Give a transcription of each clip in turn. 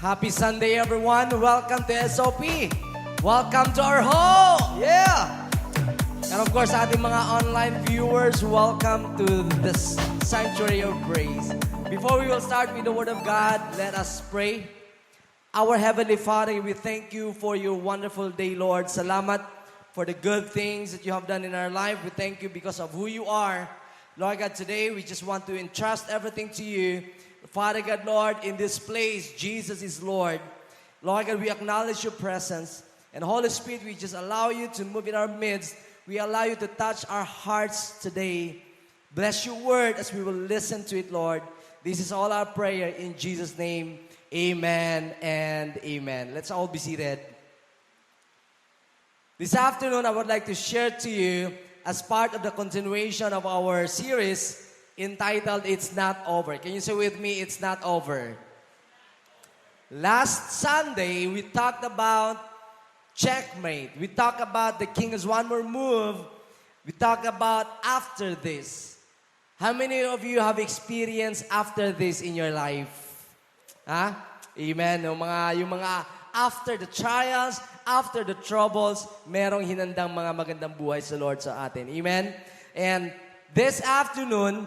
Happy Sunday, everyone. Welcome to SOP. Welcome to our home. Yeah. And of course, ating mga online viewers, welcome to this Sanctuary of Praise. Before we will start with the Word of God, let us pray. Our Heavenly Father, we thank you for your wonderful day, Lord. Salamat for the good things that you have done in our life. We thank you because of who you are. Lord God, today we just want to entrust everything to you. Father God, Lord, in this place, Jesus is Lord. Lord God, we acknowledge your presence. And Holy Spirit, we just allow you to move in our midst. We allow you to touch our hearts today. Bless your word as we will listen to it, Lord. This is all our prayer in Jesus' name. Amen and amen. Let's all be seated. This afternoon, I would like to share to you as part of the continuation of our series entitled, It's Not Over. Can you say with me, It's Not Over? Last Sunday, we talked about checkmate. We talked about the king has one more move. We talked about after this. How many of you have experienced after this in your life? Ha? Amen. Yung mga after the trials, after the troubles, merong hinandang mga magandang buhay sa Lord sa atin. Amen? And this afternoon,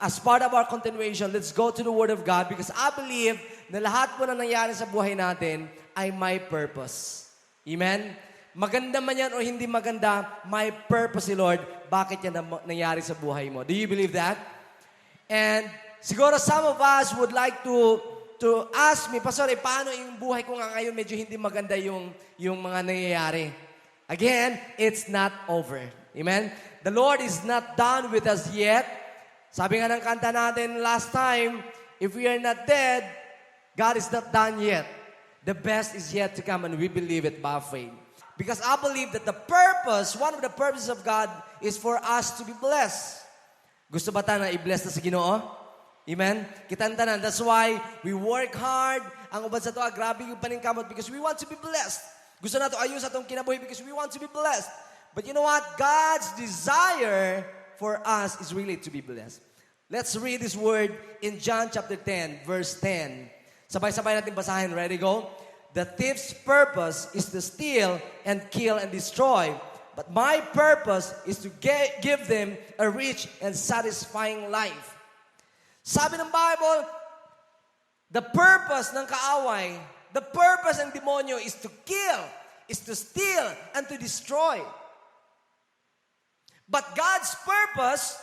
as part of our continuation, let's go to the Word of God because I believe na lahat po na nangyari sa buhay natin ay may purpose. Amen? Maganda man yan o hindi maganda, may purpose si Lord. Bakit yan nangyari sa buhay mo? Do you believe that? And siguro some of us would like to ask me, Pastor, paano yung buhay ko nga ngayon medyo hindi maganda yung mga nangyayari? Again, it's not over. Amen? The Lord is not done with us yet. Sabi nga ng kanta natin last time, if we are not dead, God is not done yet. The best is yet to come and we believe it by faith. Because I believe that one of the purposes of God is for us to be blessed. Gusto ba tayo na i-bless na sa Ginoo? Amen? Kitantanan. That's why we work hard. Ang ubad sa ito, grabe yung paningkamot because we want to be blessed. Gusto na ito ayos atong kinabuhi because we want to be blessed. But you know what? God's desire for us is really to be blessed. Let's read this word in John chapter 10, verse 10. Sabay-sabay natin basahin. Ready, go? The thief's purpose is to steal and kill and destroy. But my purpose is to give them a rich and satisfying life. Sabi ng Bible, the purpose ng kaaway, the purpose ng demonyo is to kill, is to steal, and to destroy. But God's purpose,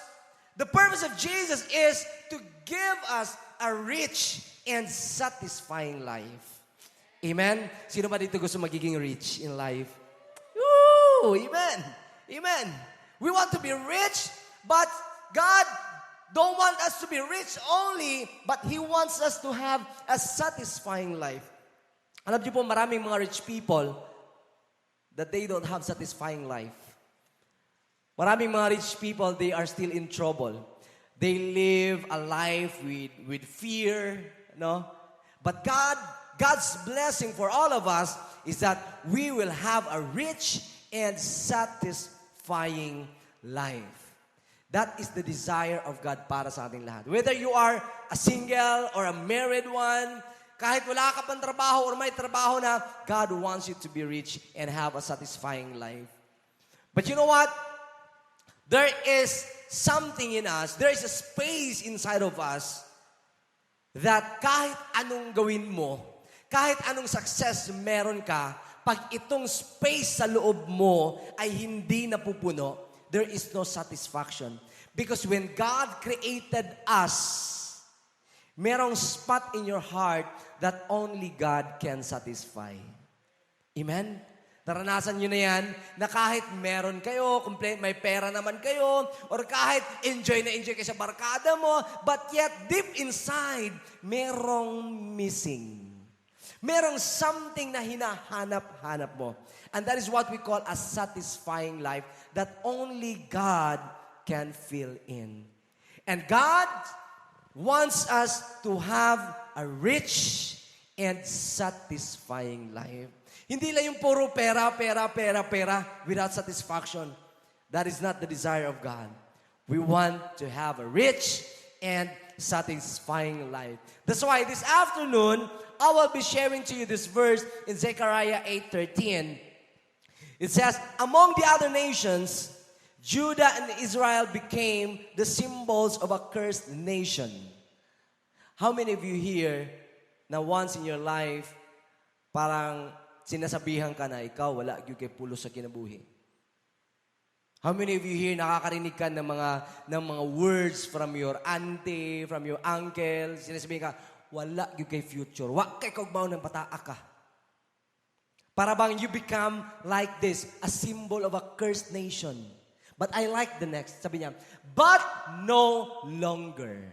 the purpose of Jesus is to give us a rich and satisfying life. Amen? Sino ba dito gusto magiging rich in life? Woo! Amen! Amen! We want to be rich, but God don't want us to be rich only, but He wants us to have a satisfying life. Alam niyo po, maraming mga rich people that they don't have satisfying life. Maraming mga rich people, they are still in trouble. They live a life with fear, no? But God's blessing for all of us is that we will have a rich and satisfying life. That is the desire of God para sa ating lahat. Whether you are a single or a married one, kahit wala ka pang trabaho or may trabaho na, God wants you to be rich and have a satisfying life. But you know what? There is something in us, there is a space inside of us that kahit anong gawin mo, kahit anong success meron ka, pag itong space sa loob mo ay hindi napupuno, there is no satisfaction. Because when God created us, merong spot in your heart that only God can satisfy. Amen? Naranasan nyo na yan, na kahit meron kayo, may pera naman kayo, or kahit enjoy na enjoy kayo sa barkada mo, but yet deep inside, merong missing. Merong something na hinahanap-hanap mo. And that is what we call a satisfying life that only God can fill in. And God wants us to have a rich and satisfying life. Hindi lang yung puro pera without satisfaction. That is not the desire of God. We want to have a rich and satisfying life. That's why this afternoon, I will be sharing to you this verse in Zechariah 8:13. It says, among the other nations, Judah and Israel became the symbols of a cursed nation. How many of you here na once in your life, parang sinasabihan ka na ikaw, wala yung kay pulo sa kinabuhi? How many of you here nakakarinig ka ng mga words from your auntie, from your uncle, sinasabihan ka, wala yung kay future, wak kay kagbaw ng bataa ka. Para bang you become like this, a symbol of a cursed nation. But I like the next. Sabi niya, but no longer.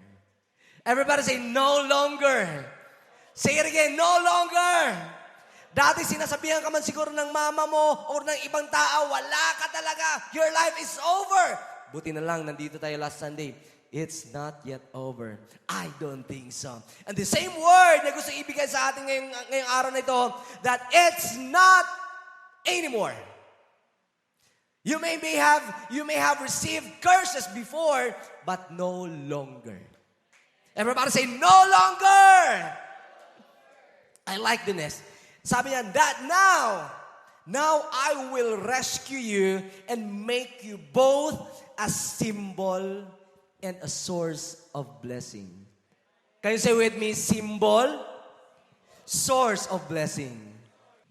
Everybody say, no longer. Say it again, no longer. Dati sinasabihan ka man siguro ng mama mo or ng ibang tao, wala ka talaga. Your life is over. Buti na lang, nandito tayo last Sunday. It's not yet over. I don't think so. And the same word na gusto ibigay sa atin ngayong araw na ito, that it's not anymore. You may have received curses before, but no longer. Everybody say, no longer. I like the next. Sabi niya, that now I will rescue you and make you both a symbol and a source of blessing. Can you say with me, symbol, source of blessing.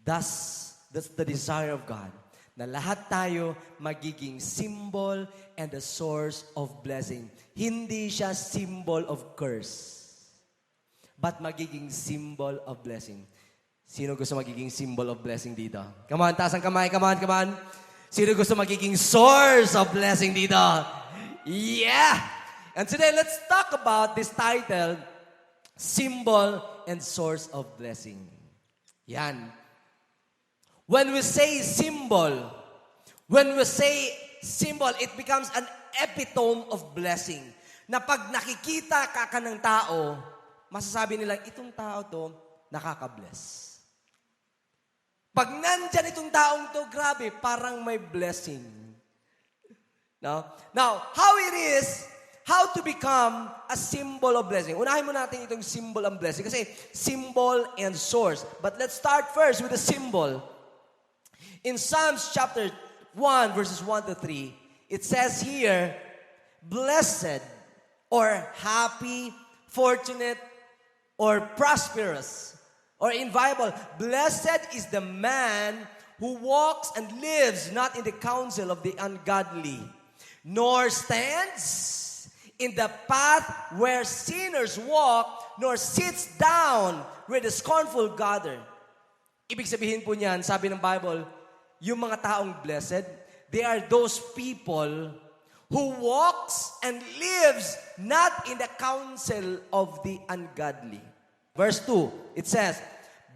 That's the desire of God. Na lahat tayo magiging symbol and a source of blessing. Hindi siya symbol of curse, but magiging symbol of blessing. Sino gusto magiging symbol of blessing dito? Come on, taas ang kamay. Come on. Sino gusto magiging source of blessing dito? Yeah! And today, let's talk about this title, Symbol and Source of Blessing. Yan. When we say symbol, it becomes an epitome of blessing. Na pag nakikita ka ng tao, masasabi nilang, itong tao to, nakaka-bless. Pag nandyan itong taong to, grabe, parang may blessing. No? Now, how to become a symbol of blessing. Unahin mo natin itong symbol of blessing kasi symbol and source. But let's start first with the symbol. In Psalms chapter 1, verses 1 to 3, it says here, blessed or happy, fortunate, or prosperous, or in Bible, blessed is the man who walks and lives not in the counsel of the ungodly, nor stands in the path where sinners walk, nor sits down where the scornful gather. Ibig sabihin po niyan, sabi ng Bible, yung mga taong blessed, they are those people who walks and lives not in the counsel of the ungodly. Verse 2, it says,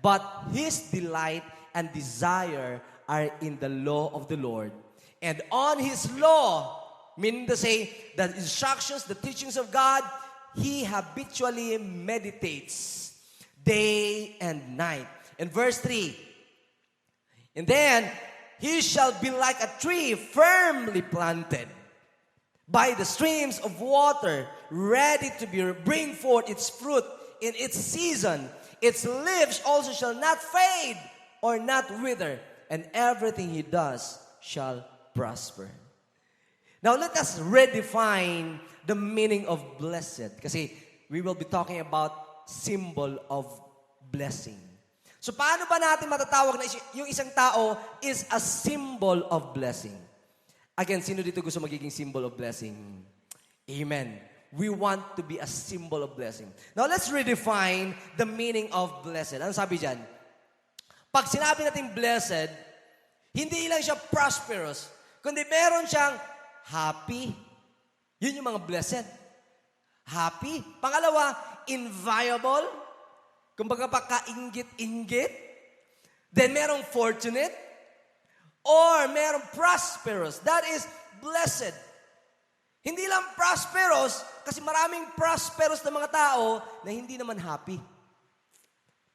but his delight and desire are in the law of the Lord, and on his law, meaning to say, the instructions, the teachings of God, he habitually meditates day and night. And verse 3, and then, he shall be like a tree firmly planted by the streams of water, ready to bring forth its fruit in its season. Its leaves also shall not fade or not wither, and everything he does shall prosper. Now, let us redefine the meaning of blessed. Kasi we will be talking about symbol of blessing. So, paano ba natin matatawag na yung isang tao is a symbol of blessing? Again, sino dito gusto magiging symbol of blessing? Amen. We want to be a symbol of blessing. Now, let's redefine the meaning of blessed. Ano sabi dyan? Pag sinabi natin blessed, hindi lang siya prosperous, kundi meron siyang happy. Yun yung mga blessed. Happy. Pangalawa, inviolable. Kumbaga pa kainggit-inggit. Then merong fortunate. Or merong prosperous. That is blessed. Hindi lang prosperous, kasi maraming prosperous na mga tao na hindi naman happy.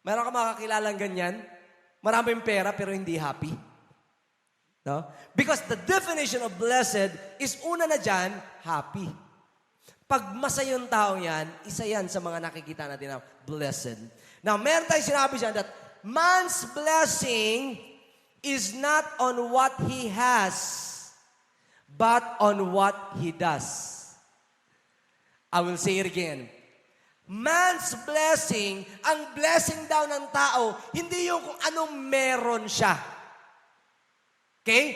Meron ka makakilalang ganyan? Maraming pera pero hindi happy. No? Because the definition of blessed is una na dyan, happy. Pag masaya yung tao yan, isa yan sa mga nakikita natin na blessed. Now, meron tayong sinabi dyan that man's blessing is not on what he has, but on what he does. I will say it again. Man's blessing, ang blessing daw ng tao, hindi yung kung anong meron siya. Okay?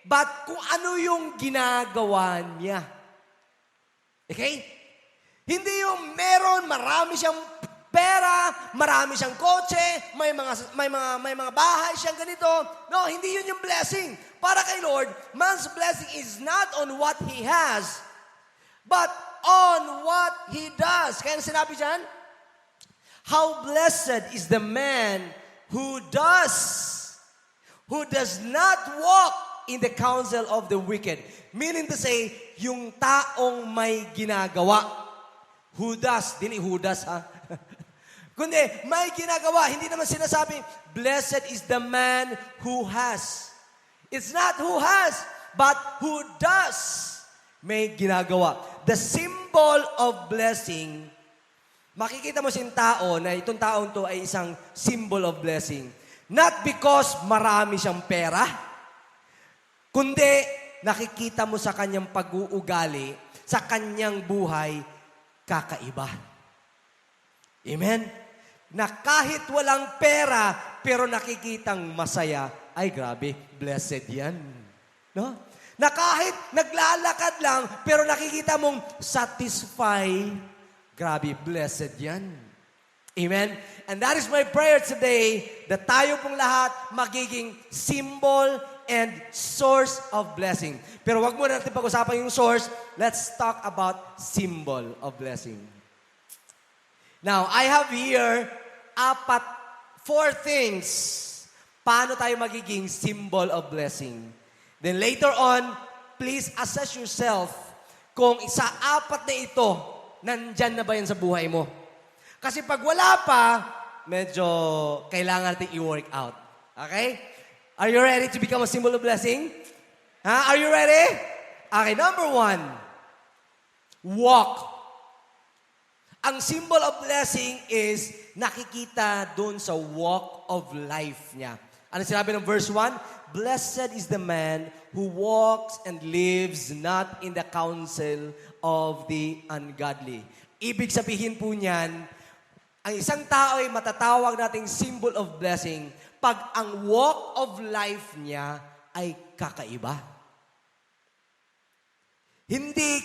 But kung ano yung ginagawa niya. Okay? Hindi yung meron, marami siyang pera, marami siyang kotse, may mga bahay siyang ganito. No, hindi yun yung blessing. Para kay Lord, man's blessing is not on what he has, but on what he does. Kaya sinabi dyan, how blessed is the man who does not walk in the counsel of the wicked. Meaning to say, yung taong may ginagawa. Who does? Dili who does, ha? Kundi, may ginagawa. Hindi naman sinasabi, blessed is the man who has. It's not who has, but who does. May ginagawa. The symbol of blessing, makikita mo siyang tao na itong taong to ay isang symbol of blessing. Not because marami siyang pera, kundi nakikita mo sa kanyang pag-uugali, sa kanyang buhay, kakaiba. Amen? Na kahit walang pera, pero nakikitang masaya, ay grabe, blessed yan. No? Na kahit naglalakad lang, pero nakikita mong satisfied, grabe, blessed yan. Amen? And that is my prayer today, that tayo pong lahat magiging symbol and source of blessing. Pero wag muna natin pag-usapan yung source. Let's talk about symbol of blessing. Now, I have here 4 things paano tayo magiging symbol of blessing. Then later on, please assess yourself kung sa 4 na ito, nandyan na ba yan sa buhay mo? Kasi pag wala pa, medyo kailangan natin i-work out. Okay? Are you ready to become a symbol of blessing? Are you ready? Okay, number 1, walk. Ang symbol of blessing is nakikita doon sa walk of life niya. Ano sinabi ng verse 1? Blessed is the man who walks and lives not in the counsel of the ungodly. Ibig sabihin po niyan, ang isang tao ay matatawag nating symbol of blessing pag ang walk of life niya ay kakaiba. Hindi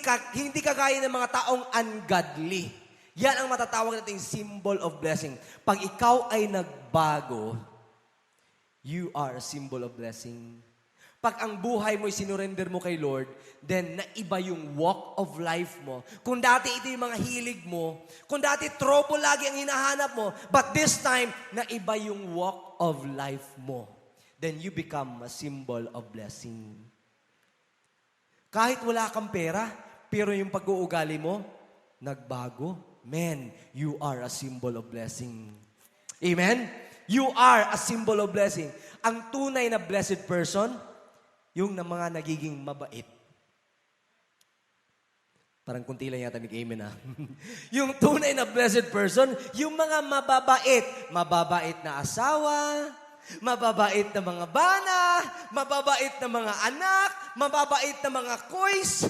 kagaya ng mga taong ungodly. Yan ang matatawag nating symbol of blessing. Pag ikaw ay nagbago, you are a symbol of blessing. Pag ang buhay mo ay sinurrender mo kay Lord, then naiba yung walk of life mo. Kung dati ito yung mga hilig mo, kung dati trouble lagi ang hinahanap mo, but this time, naiba yung walk of life mo. Then you become a symbol of blessing. Kahit wala kang pera, pero yung pag-uugali mo, nagbago. Man, you are a symbol of blessing. Amen? You are a symbol of blessing. Ang tunay na blessed person, yung na mga nagiging mabait. Parang kunti lang yata nag-amen ha. Yung tunay na blessed person, yung mga mababait. Mababait na asawa, mababait na mga bana, mababait na mga anak, mababait na mga koys.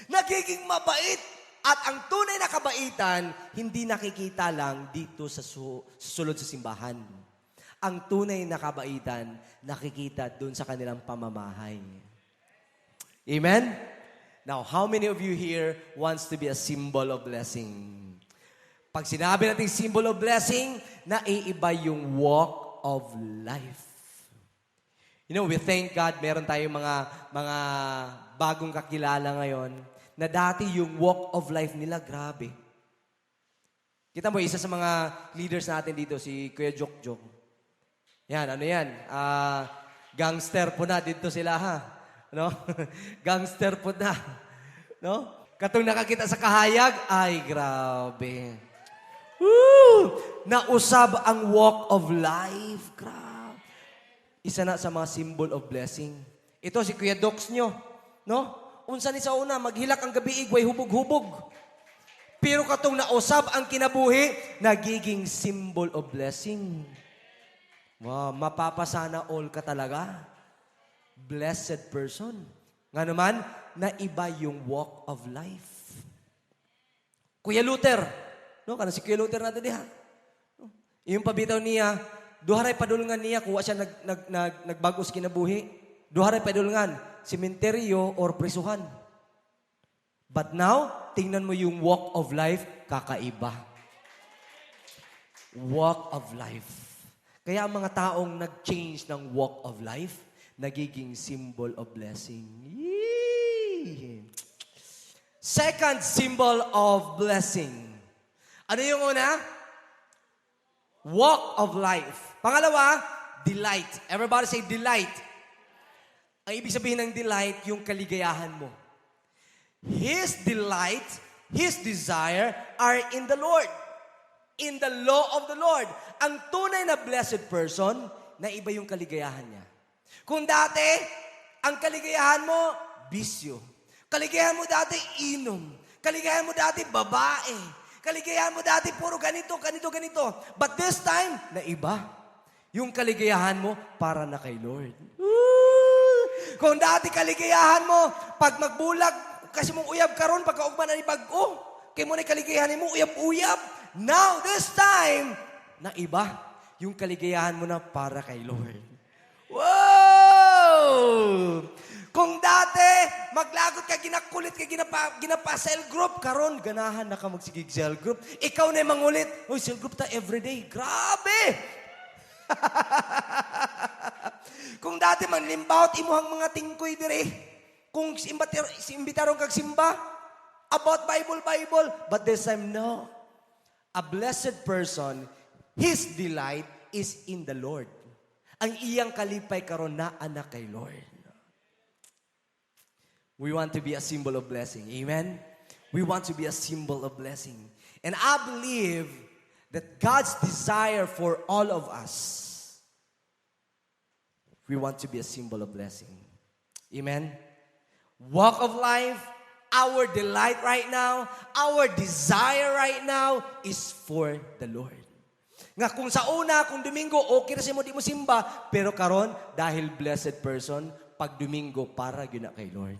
Nagiging mabait. At ang tunay na kabaitan, hindi nakikita lang dito sa sulod sa simbahan. Ang tunay na kabaitan, nakikita dun sa kanilang pamamahay. Amen? Now, how many of you here wants to be a symbol of blessing? Pag sinabi natin symbol of blessing, naiiba yung walk of life. You know, we thank God, meron tayong mga bagong kakilala ngayon, na dati yung walk of life nila, grabe. Kita mo, isa sa mga leaders natin dito, si Kuya Jok. Yan, ano yan? Gangster po na, dito sila ha. No? Gangster po na. No? Katong nakakita sa kahayag, ay grabe. Woo! Nausab ang walk of life. Grabe. Isa na sa mga symbol of blessing. Ito si Kuya Docs nyo. No? Unsa ni sa una, maghilak ang gabi, igway hubog-hubog. Pero katong nausab ang kinabuhi, nagiging symbol of blessing. Wow, mapapasana all ka talaga. Blessed person. Nga naman, na iba yung walk of life. Kuya Luther, no? Kana si Kuya Luther natin diha. No? Yung pabitaw niya, duharay padulungan niya, kuha siya nagbagos kinabuhi. Duharay padulungan, sementeryo or prisuhan. But now, tingnan mo yung walk of life, kakaiba. Walk of life. Kaya ang mga taong nag-change ng walk of life, nagiging symbol of blessing. Yee! Second symbol of blessing. Ano yung una? Walk of life. Pangalawa, delight. Everybody say delight. Ang ibig sabihin ng delight, yung kaligayahan mo. His delight, His desire are in the Lord. In the law of the Lord. Ang tunay na blessed person, na iba yung kaligayahan niya. Kung dati, ang kaligayahan mo, bisyo. Kaligayahan mo dati, inom. Kaligayahan mo dati, babae. Kaligayahan mo dati, puro ganito, ganito, ganito. But this time, na iba. Yung kaligayahan mo, para na kay Lord. Kung dati kaligayahan mo, pag magbulag, kasi mong uyab karon pagkaugma na ni bag-o. Kaya mo na kaligayahan mo, uyab-uyab. Now, this time, na iba. Yung kaligayahan mo na para kay Lord. Wow! Kung dati, maglagot ka, ginakulit ka, ginapa cell group, karon ganahan na ka magsigig cell group. Ikaw na mangulit. Uy, cell group ta everyday. Grabe! Kung dati manlimbawt, imuhang mga tingkoy dire. Kung imbitaron kag simba, about Bible. But this time, no. A blessed person, his delight is in the Lord. Ang iyang kalipay karon na anak kay Lord. We want to be a symbol of blessing. Amen? We want to be a symbol of blessing. And I believe that God's desire for all of us, we want to be a symbol of blessing. Amen? Walk of life, our delight right now, our desire right now is for the Lord. Nga kung sa una, kung Domingo, okay na siya mo, di mo simba. Pero karon dahil blessed person, pag Domingo, para yun na kay Lord.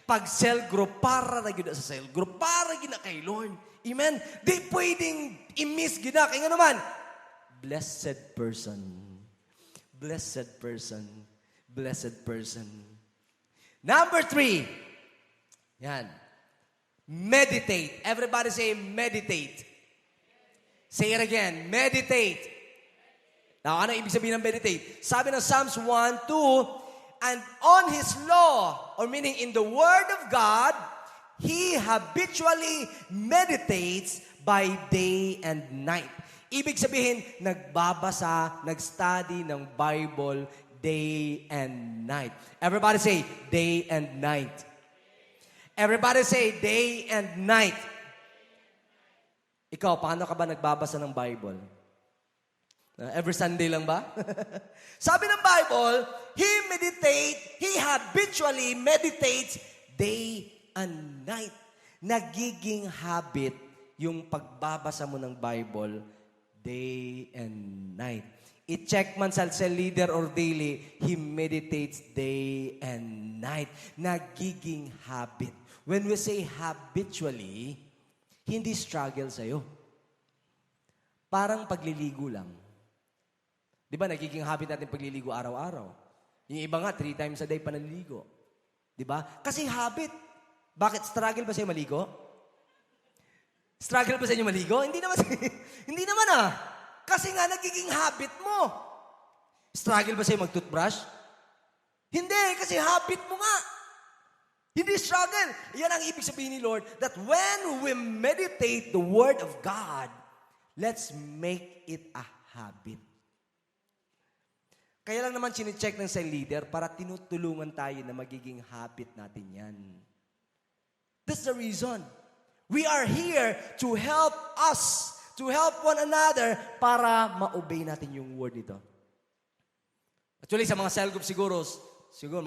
Pag cell group, para na yun na sa cell group, para yun na kay Lord. Amen? Di pwedeng i-miss yun na. Kaya nga naman, blessed person. Blessed person. Blessed person. Number 3. Yan. Meditate. Everybody say meditate. Say it again. Meditate. Now, ano ibig sabihin ng meditate? Sabi ng Psalms 1:2, and on His law, or meaning in the Word of God, he habitually meditates by day and night. Ibig sabihin, nagbabasa, nagstudy ng Bible day and night. Everybody say, day and night. Everybody say, day and night. Ikaw, paano ka ba nagbabasa ng Bible? Every Sunday lang ba? Sabi ng Bible, he habitually meditates day and night. Nagiging habit yung pagbabasa mo ng Bible day and night. I-check man sa cell leader or daily, he meditates day and night. Nagiging habit. When we say habitually, hindi struggle sa'yo. Parang pagliligo lang. Di ba, nagiging habit natin pagliligo araw-araw. Yung iba nga, 3 times a day pa naliligo. Di ba? Kasi habit. Bakit? Struggle ba sa'yo maligo? Struggle ba sa inyo maligo? Hindi naman. Hindi naman ah. Kasi nga, nagiging habit mo. Struggle ba sa'yo mag-toothbrush? Hindi, kasi habit mo nga. Hindi struggle. Yan ang ibig sabihin ni Lord, that when we meditate the Word of God, let's make it a habit. Kaya lang naman sine-check ng cell leader para tinutulungan tayo na magiging habit natin yan. That's the reason. We are here to help us, to help one another para ma-obey natin yung word nito. Actually, sa mga cell group siguro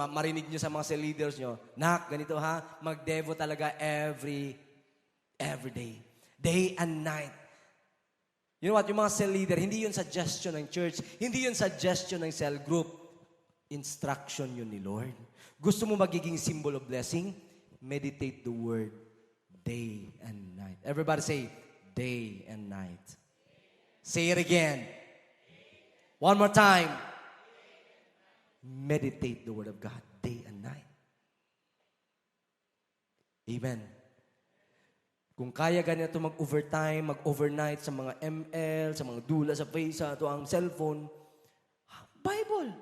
marinig nyo sa mga cell leaders nyo, Nak, ganito ha, mag-devo talaga every day. Day and night. You know what? Yung mga cell leader, hindi yun suggestion ng church. Hindi yun suggestion ng cell group. Instruction yun ni Lord. Gusto mo magiging symbol of blessing? Meditate the word day and night. Everybody say, day and night. Say it again. One more time. Meditate the word of God day and night. Amen. Kung kaya ganito mag-overtime, mag-overnight sa mga ML, sa mga dula, sa face, sa ito ang cellphone, Bible.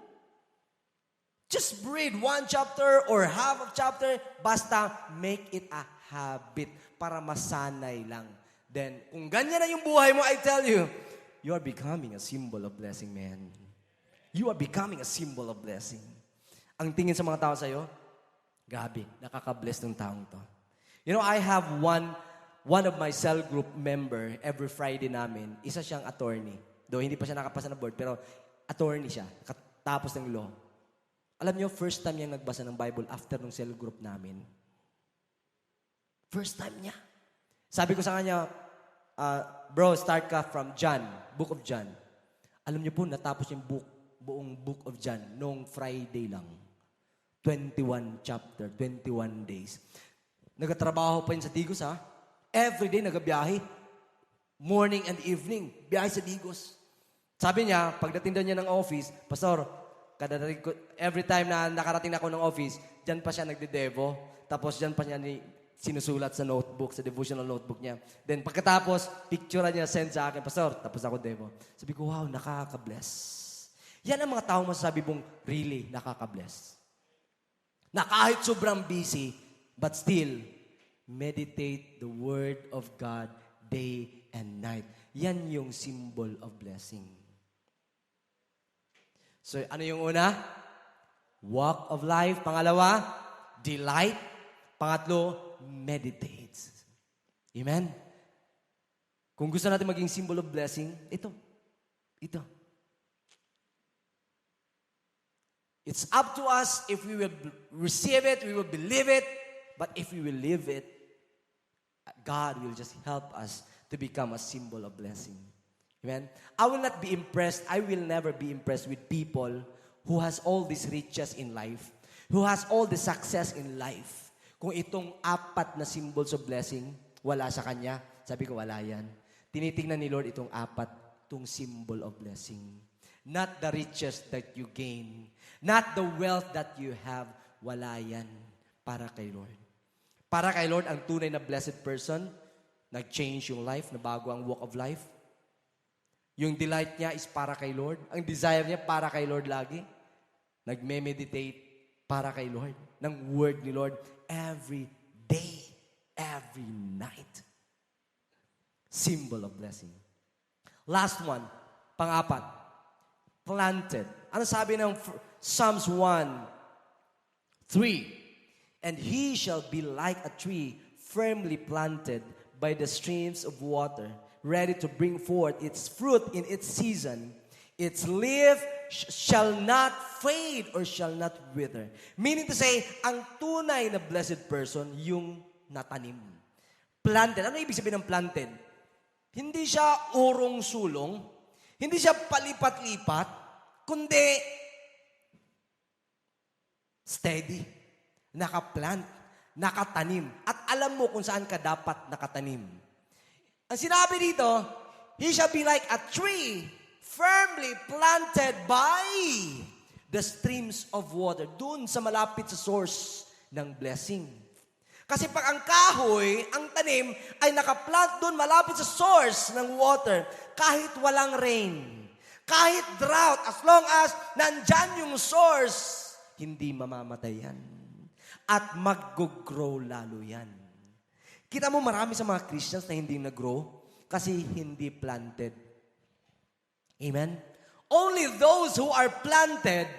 Just read one chapter or half of chapter, basta make it a habit para masanay lang. Then, kung ganyan na yung buhay mo, I tell you, you are becoming a symbol of blessing, man. You are becoming a symbol of blessing. Ang tingin sa mga tao sa'yo, gabi, nakaka-bless ng taong to. You know, I have one of my cell group member, every Friday namin, isa siyang attorney. Though hindi pa siya nakapasa ng board, pero attorney siya, tapos ng law. Alam niyo, first time niya nagbasa ng Bible after ng cell group namin. First time niya. Sabi ko sa kanya, bro, start ka from John, Book of John. Alam niyo po, natapos yung buong Book of John noong Friday lang. 21 chapter, 21 days. Nagatrabaho pa yun sa Digos, ha? Every day, nagabiyahe. Morning and evening, biyahe sa Digos. Sabi niya, pagdating daw niya ng office, Pastor, every time na nakarating ako ng office, dyan pa siya nagde-devo. Tapos dyan pa niya sinusulat sa notebook, sa devotional notebook niya. Then pagkatapos, picture niya send sa akin, Pastor, tapos ako devo. Sabi ko, wow, nakaka-bless. Yan ang mga taong masasabi mong really nakaka-bless. Na kahit sobrang busy, but still, meditate the Word of God day and night. Yan yung symbol of blessing. So, ano yung una? Walk of life. Pangalawa, delight. Pangatlo, meditate. Amen? Kung gusto natin maging symbol of blessing, ito. It's up to us if we will receive it, we will believe it, but if we will live it, God will just help us to become a symbol of blessing. Amen? I will not be impressed, I will never be impressed with people who has all these riches in life, who has all the success in life. Kung itong apat na symbols of blessing, wala sa kanya, sabi ko, wala yan. Tinitingnan ni Lord itong apat, itong symbol of blessing. Not the riches that you gain, not the wealth that you have, wala yan para kay Lord. Para kay Lord, ang tunay na blessed person, nag-change yung life, nabago ang walk of life. Yung delight niya is para kay Lord. Ang desire niya para kay Lord lagi. Nagme-meditate para kay Lord. Ng word ni Lord every day, every night. Symbol of blessing. Last one, pang-apat. Planted. Ano sabi ng Psalms 1:3? And he shall be like a tree firmly planted by the streams of water, ready to bring forth its fruit in its season. Its leaf shall not fade or shall not wither. Meaning to say, ang tunay na blessed person, yung natanim. Planted. Ano ibig sabihin ng planted? Hindi siya urong-sulong, hindi siya palipat-lipat, kundi steady, nakaplant, nakatanim. At alam mo kung saan ka dapat nakatanim. Ang sinabi dito, he shall be like a tree firmly planted by the streams of water. Doon sa malapit sa source ng blessing. Kasi pag ang kahoy, ang tanim, ay nakaplant doon malapit sa source ng water, kahit walang rain, kahit drought, as long as nandyan yung source, hindi mamamatay yan. At mag-grow lalo yan. Kita mo marami sa mga Christians na hindi nag-grow kasi hindi planted. Amen? Only those who are planted,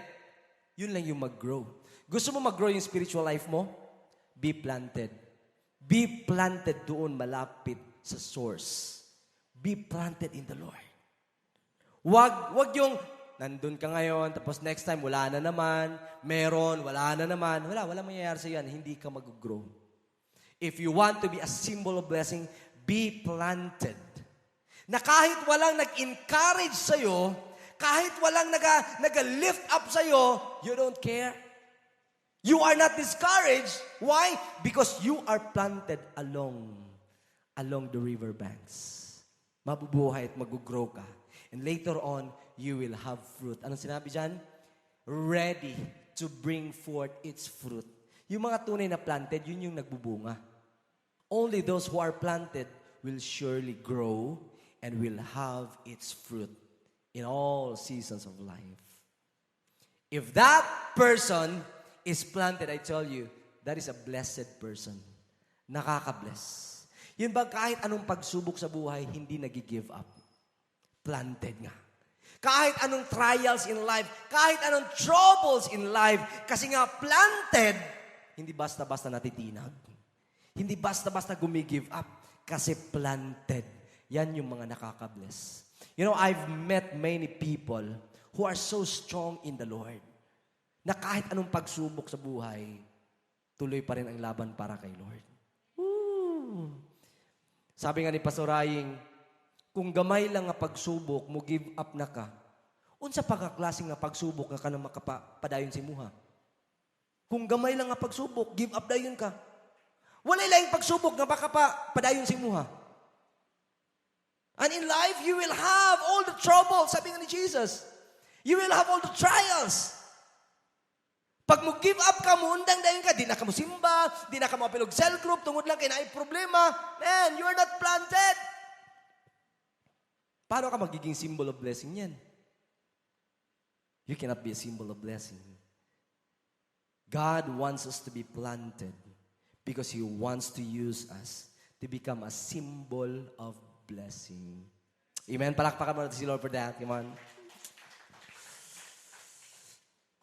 yun lang yung mag-grow. Gusto mo mag-grow yung spiritual life mo? Be planted. Be planted doon malapit sa source. Be planted in the Lord. Wag yung nandun ka ngayon, tapos next time, wala na naman, meron, wala na naman. Wala mangyayari sa yan, hindi ka mag-grow. If you want to be a symbol of blessing, be planted. Na kahit walang nag-encourage sa'yo, kahit walang nag-lift up sa'yo, you don't care. You are not discouraged. Why? Because you are planted along the riverbanks. Mabubuhay at mag-grow ka. And later on, you will have fruit. Anong sinabi dyan? Ready to bring forth its fruit. Yung mga tunay na planted, yun yung nagbubunga. Only those who are planted will surely grow and will have its fruit in all seasons of life. If that person is planted, I tell you, that is a blessed person. Nakaka-bless. Yun ba kahit anong pagsubok sa buhay, hindi nag-give up. Planted nga. Kahit anong trials in life, kahit anong troubles in life, kasi nga planted, hindi basta-basta natitinag. Hindi basta-basta gumigive up, kasi planted. Yan yung mga nakaka-bless. You know, I've met many people who are so strong in the Lord, na kahit anong pagsubok sa buhay, tuloy pa rin ang laban para kay Lord. Woo! Sabi nga ni Pastor Aying, kung gamay lang nga pagsubok, mo give up na ka, unsa pagkaklaseng nga pagsubok nga ka na makapadayon si muha? Kung gamay lang nga pagsubok, give up dayon ka. Wala lang pagsubok nga baka padayon si muha. And in life, you will have all the trouble, sabi nga ni Jesus. You will have all the trials. Pag mo give up ka, muundang dayon ka, di na ka mo simba, di na ka mo apilog cell group, tungod lang kay na problema, man, you are not planted. Paano ka magiging symbol of blessing yan? You cannot be a symbol of blessing. God wants us to be planted because He wants to use us to become a symbol of blessing. Amen? Palakpakan mo natin si Lord for that. Come on.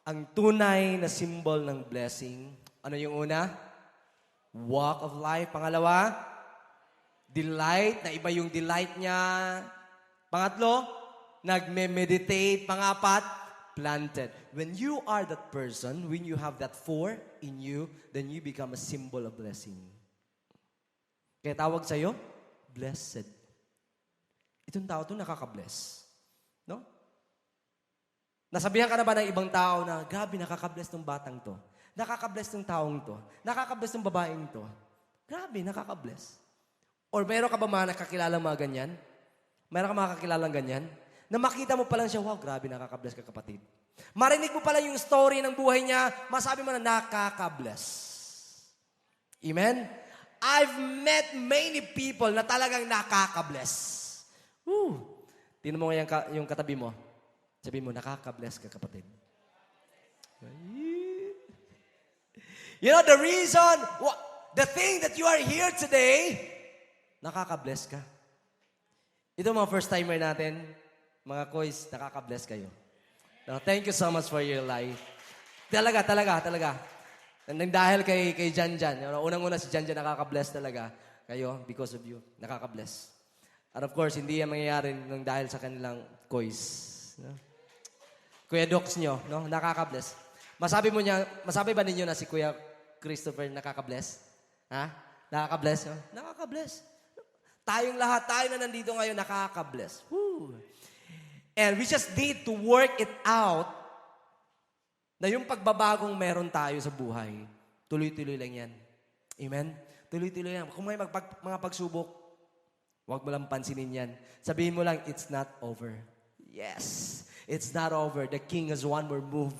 Ang tunay na symbol ng blessing, ano yung una? Walk of life. Pangalawa, delight, na iba yung delight niya. Pangatlo, nagme-meditate. Pangapat, planted. When you are that person, when you have that four in you, then you become a symbol of blessing. Kaya tawag sa'yo, blessed. Itong tao to nakaka-bless. No? Nasabihan ka na ba ng ibang tao na, grabe, nakaka-bless ng batang to. Nakaka-bless ng taong to. Nakaka-bless ng babaeng to. Grabe, nakaka-bless. Or meron ka ba mga nakakilala mga ganyan? Meron ka mga kakilalang ganyan? Na makita mo pa lang siya, wow, grabe, nakaka-bless ka kapatid. Marinig mo pa lang yung story ng buhay niya, masabi mo na nakaka-bless. Amen? I've met many people na talagang nakaka-bless. Woo! Tingnan mo nga yung katabi mo. Sabi mo, nakaka-bless ka, kapatid. You know, the reason, the thing that you are here today, nakaka-bless ka. Ito mga first-timer natin, mga koys, nakaka-bless kayo. No, thank you so much for your life. Talaga. Nang dahil kay Janjan, unang-una si Janjan nakaka-bless talaga kayo because of you. Nakaka-bless. And of course, hindi yan mangyayari nang dahil sa kanilang koys. No? Kuya Docs nyo, no? Nakaka-bless. Masabi ba ninyo na si Kuya Christopher nakaka-bless? Ha? Nakaka-bless? No? Nakaka-bless. Tayong lahat, tayo na nandito ngayon, nakaka-bless. Woo! And we just need to work it out na yung pagbabagong meron tayo sa buhay, tuloy-tuloy lang yan. Amen? Tuloy-tuloy lang. Kung may mga pagsubok, huwag mo lang pansinin yan. Sabihin mo lang, it's not over. Yes, it's not over. The King has one more move.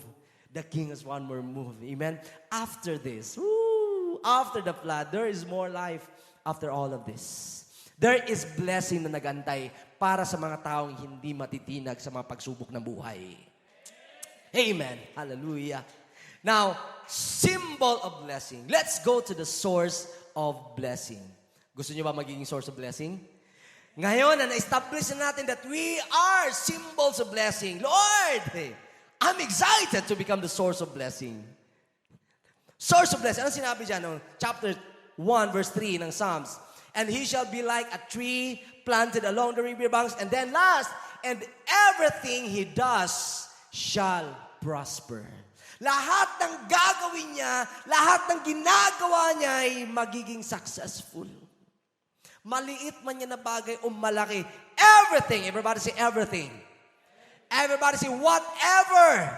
The King has one more move. Amen? After this, after the flood, there is more life after all of this. There is blessing na nagantay para sa mga taong hindi matitinag sa mga pagsubok ng buhay. Amen. Hallelujah. Now, symbol of blessing. Let's go to the source of blessing. Gusto niyo ba magiging source of blessing? Ngayon, na-establish na natin that we are symbols of blessing. Lord, I'm excited to become the source of blessing. Source of blessing. Ano sinabi dyan? No? Chapter 1, verse 3 ng Psalms. And he shall be like a tree planted along the river banks. And then last, and everything he does shall prosper. Lahat ng gagawin niya, lahat ng ginagawa niya ay magiging successful. Maliit man yan na bagay o malaki. Everything. Everybody say everything. Everybody say whatever.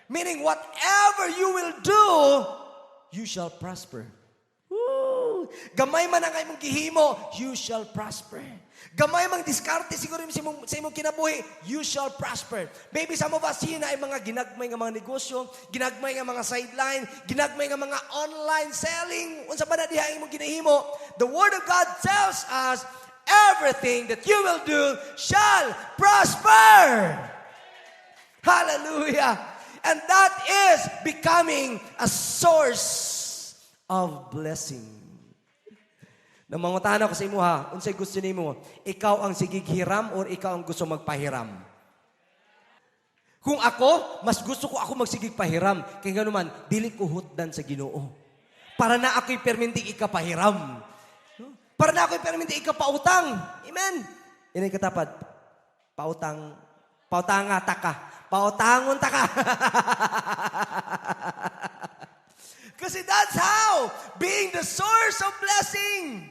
Meaning whatever you will do, you shall prosper. Woo! Gamay man ang imong gihimo, you shall prosper. Gamay mang diskarte siguro sa imong kinabuhi, you shall prosper. Maybe some of us here na ay mga ginagmay nga mga negosyo, ginagmay nga mga sideline, ginagmay nga mga online selling, unsa ba na diha imong ginahimo? The Word of God tells us, everything that you will do shall prosper. Hallelujah. And that is becoming a source of blessing. Namangutan ako sa imo ha, unsay gusto nimo? Ikaw ang sigig hiram or ikaw ang gusto magpahiram? Kung ako, mas gusto ko ako magsigig pahiram. Kaya nga naman, dili ko hutdan sa Ginoo. Para na ako'y perminting ikapahiram. Para na ako'y perminting ikapautang. Amen. Yan ang katapat. Pautanga taka. Pautangon taka. Kasi that's how being the source of blessing.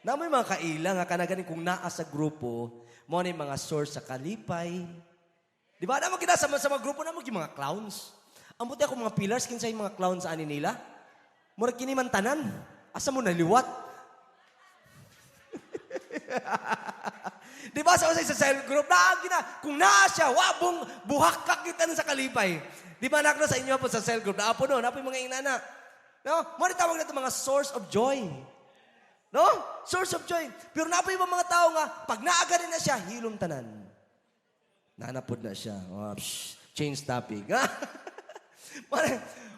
Na may mga kaila nga kanaganin kung naa sa grupo, mo na mga source sa kalipay. Di ba? Naman kinasama sa mga grupo naman yung mga clowns. Ang buti ako mga pillars, kinsa yung mga clowns sa anin nila. Mura kiniman tanan. Asa mo naliwat? Di ba sa cell group, kung naa siya, wabong buhak kakita sa kalipay. Di ba nakno sa inyo po sa cell group, naapo no, naapo yung mga inana. No? Mo tawag na ito mga source of joy. No? Source of joy. Pero naapo yung mga tao nga, pag naagarin na siya, hilom tanan. Nanapod na siya. Oh, change topic.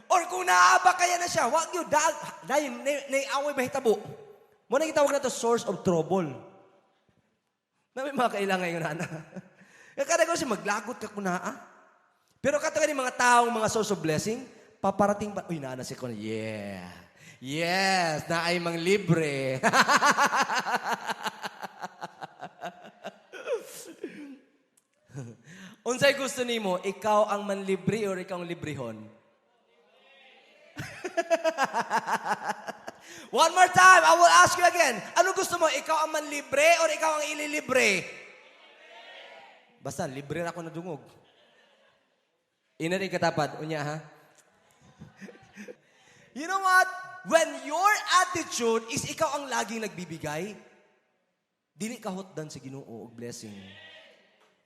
Or kung naaba kaya na siya, wag yun, dahil naiaway mahitabo. Mo na kitawag na ito source of trouble. Na may mga kailangan yung nana. Kada ko siya maglagot ka kunaa. Pero katawa ni mga taong mga source of blessing, paparating ba? Uy, nana si Kona. Yeah. Yes, na ay mang libre. Unsay gusto nimo? Ikaw ang manlibre or ikaw ang librehon? One more time, I will ask you again. Ano gusto mo? Ikaw ang manlibre or ikaw ang ililibre? Basta, libre na ako na dungog. Ina rin katapat. Unya, ha? You know what? When your attitude is ikaw ang laging nagbibigay, dili ka hotdan sa Ginoo og blessing.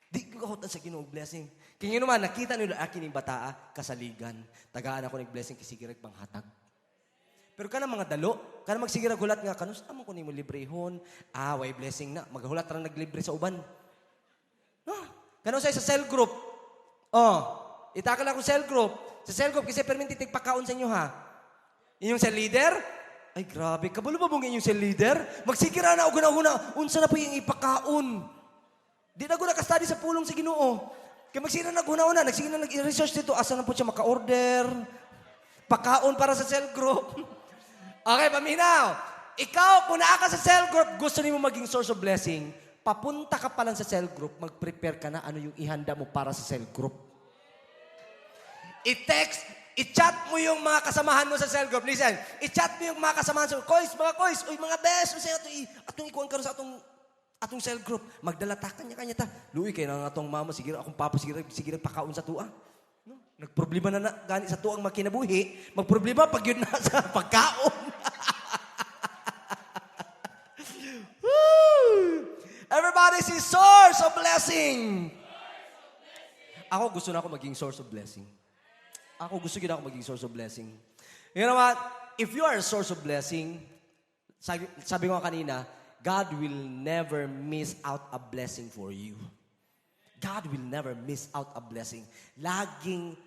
Di ka hotdan sa Ginoo og blessing. Kaya naman, nakita nila akin yung bataa, kasaligan. Tagaan ako ng blessing kisigirag panghatag. Pero kana mga dalo, kana magsigirag hulat nga, kanus naman ko nimo librehon, way blessing na, maghulat ra naglibre sa uban. No? Kano sa cell group. Itakal ako cell group. Sa cell group, kasi permintitig pakaon sa inyo ha. Inyong cell leader, ay grabe, kabalo ba mong inyong cell leader? Magsigira na o guna-guna, unsa na po yung ipakaon. Di na guna ka-study sa pulong sa Ginoo. Kaya magsigira na guna-una, nagsigira na nag-research dito, asa na po siya maka-order, pakaon para sa cell group. Okay, paminaw. Ikaw, kung naa ka sa cell group, gusto niyo maging source of blessing, papunta ka pa lang sa cell group, mag-prepare ka na ano yung ihanda mo para sa cell group. I-text, i-chat mo yung mga kasamahan mo sa cell group. Listen, i-chat mo yung mga kasamahan sa mga kois, uy, mga best, atong ikuan karon sa atong cell group. Magdala ta kanya ta. Luoy kay nang atong mama, sige akong papa, sige pakaon sa tuwa. No? Nagproblema na gani sa tuang makinabuhi, magproblema pag yun na sa pagkaon. Everybody see source of blessing. Ako gusto na ako maging source of blessing. Ako gusto gina ako maging source of blessing. You know what? If you are a source of blessing, sabi ko kanina, God will never miss out a blessing for you. God will never miss out a blessing. Laging,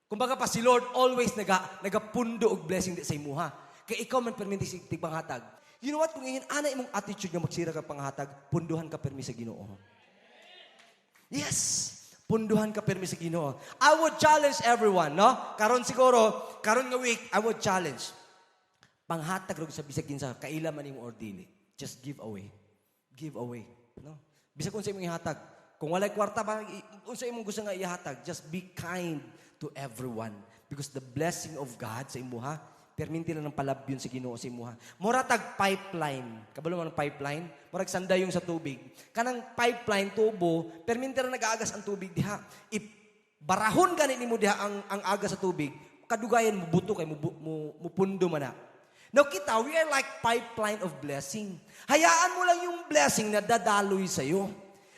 kumbaga pa si Lord always nagapundo og blessing sa imuha. Kaya ikaw man perminti si tigpanghatag. You know what? Kung ngayon, ana imong attitude nga magsira ka panghatag, punduhan ka permi sa Ginoo. Yes! Punduhan ka permi sa Ginoo. I would challenge everyone, no? Karon nga week, I would challenge. Panghatag ro sa bisag kinsa kaila man imong or dili. Just give away. Give away, no? Bisag unsa imong ihatag. Kung walay kwarta ba unsa imong gusto nga ihatag, just be kind to everyone because the blessing of God sa imuha perminti lang ng palabyon sa Ginoo sa imuha. Mura tag pipeline. Kabalo man ang pipeline, murag sanday yung sa tubig. Kanang pipeline tubo, perminti lang nag-aagas ang tubig diha. Barahon ganin nimo diha ang agas sa tubig. Kadugayan mo buto kay mo pundo man na. Now kita, we are like pipeline of blessing. Hayaan mo lang yung blessing na dadaloy sa iyo.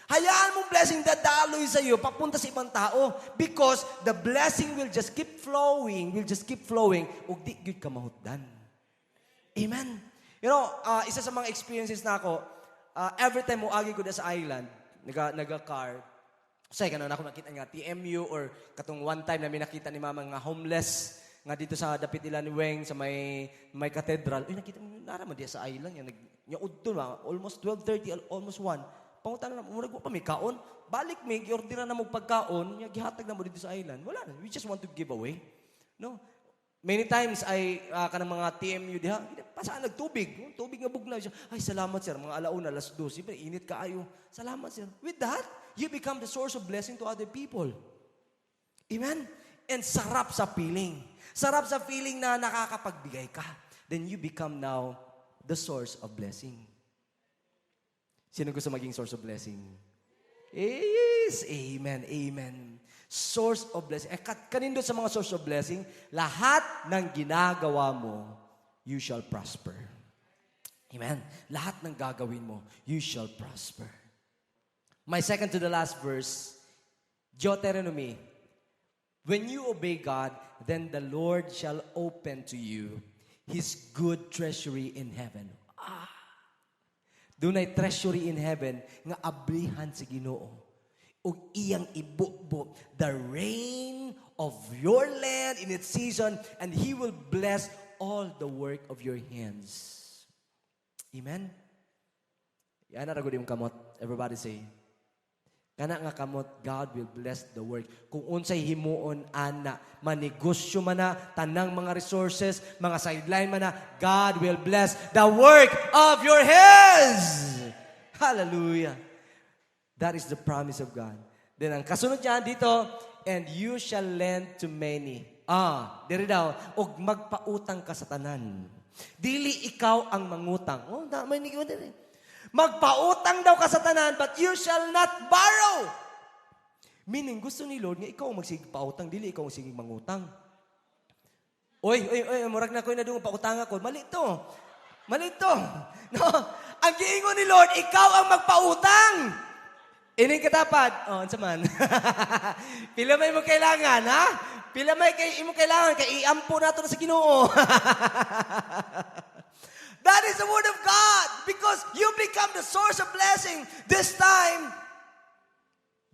Hayaan mo blessing dadaloy sa iyo papunta sa ibang tao because the blessing will just keep flowing, ug di gyud ka mahutdan. Amen. You know, isa sa mga experiences na ako, every time mo agi ko sa island, naga-car, say kanang ako nakita nga TMU or katong one time na nakita ni mama nga homeless nga dito sa dapit ila ni Weng sa may cathedral. Uy, nakita mo naraman diya sa island nya udto ba almost 12:30 almost 1. Pangutan na mo pa may kaon. Balik may giordera na mo pagkaon, nya gihatag na mo dito sa island. Wala na. We just want to give away. No? Many times ay kanang mga TMU diha, pasaan nagtubig. Tubig nga bugnaw siya. Ay, salamat sir, mga alauna, alas 12. Siyempre, init kaayo. Salamat sir. With that, you become the source of blessing to other people. Amen? And sarap sa feeling. Sarap sa feeling na nakakapagbigay ka. Then you become now the source of blessing. Sino gusto maging source of blessing? Yes! Amen. Amen. Source of blessing. Kanindo sa mga source of blessing, lahat ng ginagawa mo, you shall prosper. Amen. Lahat ng gagawin mo, you shall prosper. My second to the last verse, Deuteronomy. When you obey God, then the Lord shall open to you His good treasury in heaven. Dunay treasury in heaven nga ablihan sa Ginoo. Ug iyang ibubo the rain of your land in its season, and He will bless all the work of your hands. Amen? Yan na ragod yung kamot. Everybody say, kana nga kamot, God will bless the work. Kung unsay himuon, ana, manegosyo man na, tanang mga resources, mga sideline man na, God will bless the work of your hands. Hallelujah. That is the promise of God. Then ang kasunod niya dito, and you shall lend to many. Diri daw, og magpautang ka sa tanan. Dili ikaw ang mangutang. May nikiwan din eh. Magpautang daw ka sa tanan, but you shall not borrow. Meaning, gusto ni Lord nga ikaw ang magsige pautang, dili ikaw ang sige mangutang. Oy, murag na ko na doon pautang ako. Mali to. No? Ang giingon ni Lord, ikaw ang magpautang. Ining katapat. Ansa man. Pila may mo kailangan, ha? Pila may imo kailangan, kay iampo nato na sa Ginoo. That is the word of God. Because you become the source of blessing. This time,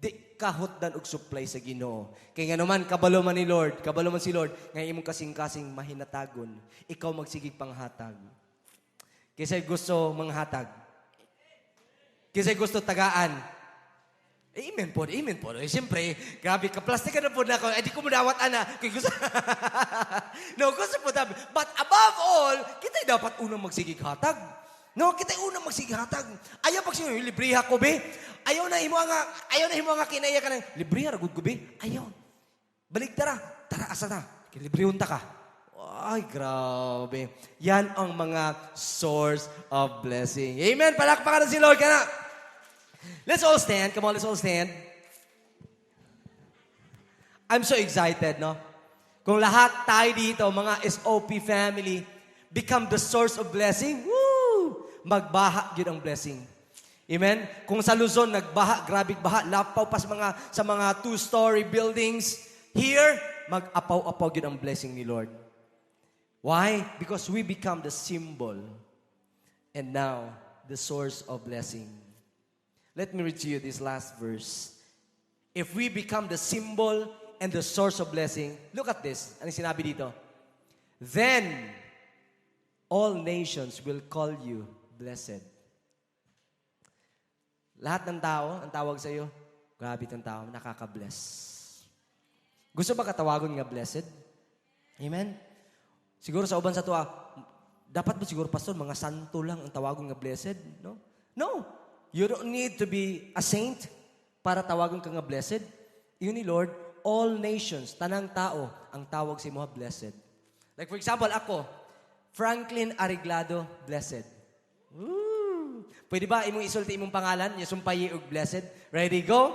di kahutdan og supply sa Ginoo. Kaya nga naman, kabalo man si Lord, nga imong kasing-kasing mahinatagon, ikaw magsigig panghatag. Kisay gusto manghatag. Kisay gusto tagaan. Amen po. Siyempre, grabe ka, plastic na po na ako. Di ko madawat, ana. Gusto po tabi. But above all, kita'y dapat unang magsigig hatag. No, kita'y unang magsigig hatag. Ayaw pag siya, libriha ko, be. Ayaw na himo nga kinaya ka ng, libriha, ragod ko, be. Ayaw. Balik tara, asa na. Librihon ta ka. Ay, grabe. Yan ang mga source of blessing. Amen. Palakpakan na si Lord ka na. Let's all stand. Come on, let's all stand. I'm so excited, no? Kung lahat tayo dito, mga SOP family, become the source of blessing, woo! Magbaha yun ang blessing. Amen? Kung sa Luzon, nagbaha, grabe baha, lapaw pa sa mga two-story buildings, here, mag-apaw-apaw yun ang blessing ni Lord. Why? Because we become the symbol and now the source of blessing. Let me read to you this last verse. If we become the symbol and the source of blessing, look at this. Ano sinabi dito? Then, all nations will call you blessed. Lahat ng tao, ang tawag sa iyo, grabe itong tao, nakaka-bless. Gusto ba katawagon nga blessed? Amen? Siguro sa uban sa tuwa, dapat ba siguro, pastor, mga santo lang ang tawagon nga blessed? No? No. You don't need to be a saint para tawagon ka nga blessed. Yun ni Lord, all nations, tanang tao, ang tawag si mga blessed. Like for example, ako, Franklin Areglado, blessed. Woo! Pwede ba imong isulti imong pangalan? Yasumpayi og blessed. Ready, go?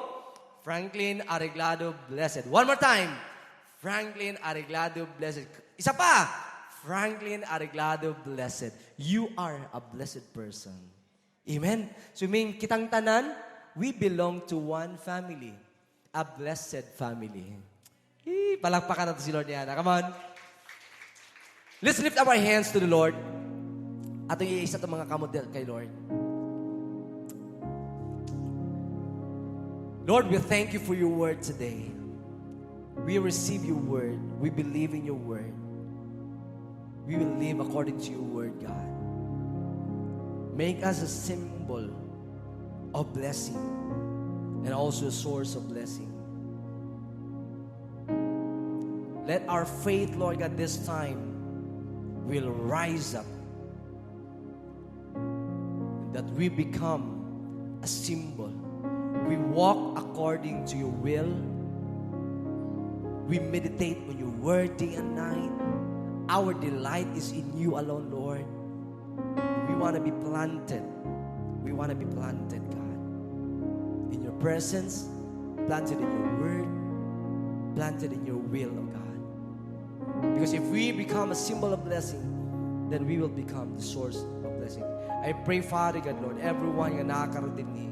Franklin Areglado, blessed. One more time. Franklin Areglado, blessed. Isa pa. Franklin Areglado, blessed. You are a blessed person. Amen? So, kitang tanan, we belong to one family. A blessed family. Palakpakan natin si Lord niya. Come on. Let's lift up our hands to the Lord. At iisa itong mga kamot kay Lord. Lord, we thank you for your word today. We receive your word. We believe in your word. We will live according to your word, God. Make us a symbol of blessing and also a source of blessing. Let our faith, Lord God, this time will rise up. That we become a symbol. We walk according to your will. We meditate on your word day and night. Our delight is in you alone, Lord. We want to be planted. We want to be planted, God. In your presence, planted in your word, planted in your will, oh God. Because if we become a symbol of blessing, then we will become the source of blessing. I pray, Father God, Lord, everyone yung nakakarating ni,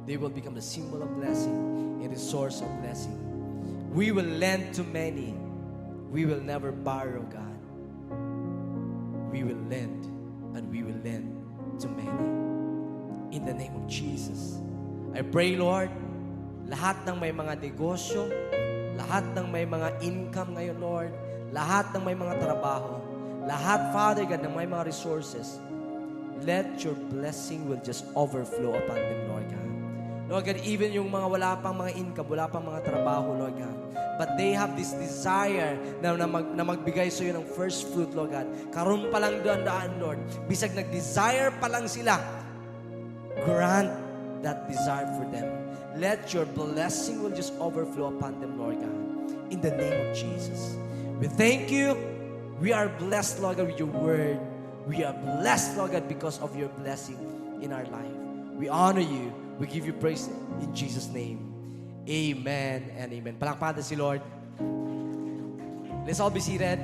they will become the symbol of blessing and the source of blessing. We will lend to many. We will never borrow, God. We will lend and we will lend to many. In the name of Jesus. I pray, Lord, lahat ng may mga negosyo, lahat ng may mga income ngayon, Lord, lahat ng may mga trabaho, lahat, Father God, ng may mga resources, let your blessing will just overflow upon them, Lord God. Lord God, even yung mga wala pang mga income, wala pang mga trabaho, Lord God, but they have this desire na magbigay sa iyo ng first fruit, Lord God. Karoon pa lang daan, Lord. Bisag nag-desire pa lang sila, grant that desire for them. Let your blessing will just overflow upon them, Lord God. In the name of Jesus. We thank you. We are blessed, Lord God, with your word. We are blessed, Lord God, because of your blessing in our life. We honor you. We give you praise in Jesus' name. Amen and amen. Palakpakan si Lord. Let's all be seated.